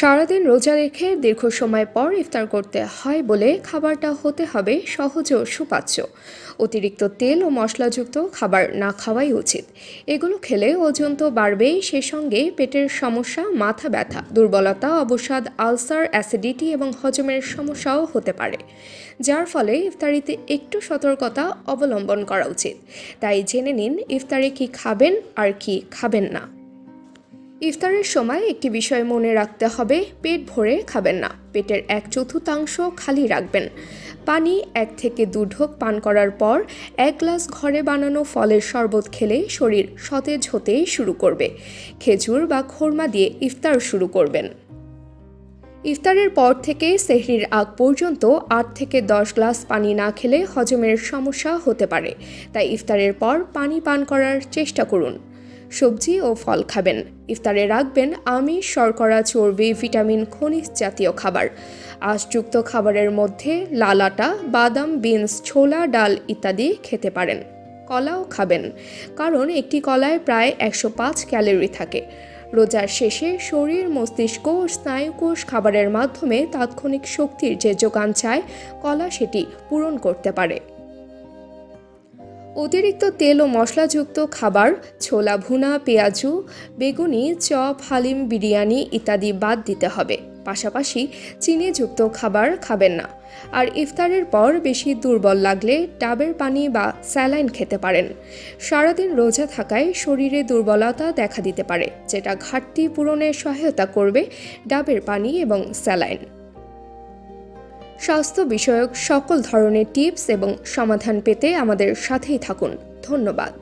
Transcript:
সারাদিন রোজা রেখে দীর্ঘ সময় পর ইফতার করতে হয় বলে খাবারটা হতে হবে সহজ ও সুপাচ্য। অতিরিক্ত তেল ও মশলাযুক্ত খাবার না খাওয়াই উচিত। এগুলো খেলে ওজন তো বাড়বেই, সে সঙ্গে পেটের সমস্যা, মাথা ব্যথা, দুর্বলতা, অবসাদ, আলসার, অ্যাসিডিটি এবং হজমের সমস্যাও হতে পারে, যার ফলে ইফতারিতে একটু সতর্কতা অবলম্বন করা উচিত। তাই জেনে নিন ইফতারে কি খাবেন আর কি খাবেন না। ইফতারের সময় একটি বিষয় মনে রাখতে হবে, পেট ভরে খাবেন না, পেটের 1/4 খালি রাখবেন। পানি 1 থেকে 2 ঢোক পান করার পর 1 গ্লাস ঘরে বানানো ফলের শরবত খেলে শরীর সতেজ হতে শুরু করবে। খেজুর বা খোরমা দিয়ে ইফতার শুরু করবেন। ইফতারের পর থেকে সেহরির আগ পর্যন্ত 8 থেকে 10 গ্লাস পানি না খেলে হজমের সমস্যা হতে পারে, তাই ইফতারের পর পানি পান করার চেষ্টা করুন। সবজি ও ফল খাবেন। ইফতারে রাখবেন আমিষ, শর্করা, চর্বি, ভিটামিন, খনিজ জাতীয় খাবার। আঁশযুক্ত খাবারের মধ্যে লাল আটা, বাদাম, বিনস, ছোলা, ডাল ইত্যাদি খেতে পারেন। কলাও খাবেন, কারণ একটি কলায় প্রায় 105 ক্যালোরি থাকে। রোজার শেষে শরীর, মস্তিষ্ক ও স্নায়ুকোষ খাবারের মাধ্যমে তাৎক্ষণিক শক্তির যে যোগান চায়, কলা সেটি পূরণ করতে পারে। অতিরিক্ত তেল ও মশলাযুক্ত খাবার, ছোলা ভুনা, পেঁয়াজু, বেগুনি, চপ, হালিম, বিরিয়ানি ইত্যাদি বাদ দিতে হবে। পাশাপাশি চিনিযুক্ত খাবার খাবেন না। আর ইফতারের পর বেশি দুর্বল লাগলে ডাবের পানি বা স্যালাইন খেতে পারেন। সারাদিন রোজা থাকায় শরীরে দুর্বলতা দেখা দিতে পারে, যেটা ঘাটতি পূরণে সহায়তা করবে ডাবের পানি এবং স্যালাইন। স্বাস্থ্য বিষয়ক সকল ধরনের টিপস এবং সমাধান পেতে আমাদের সাথেই থাকুন। ধন্যবাদ।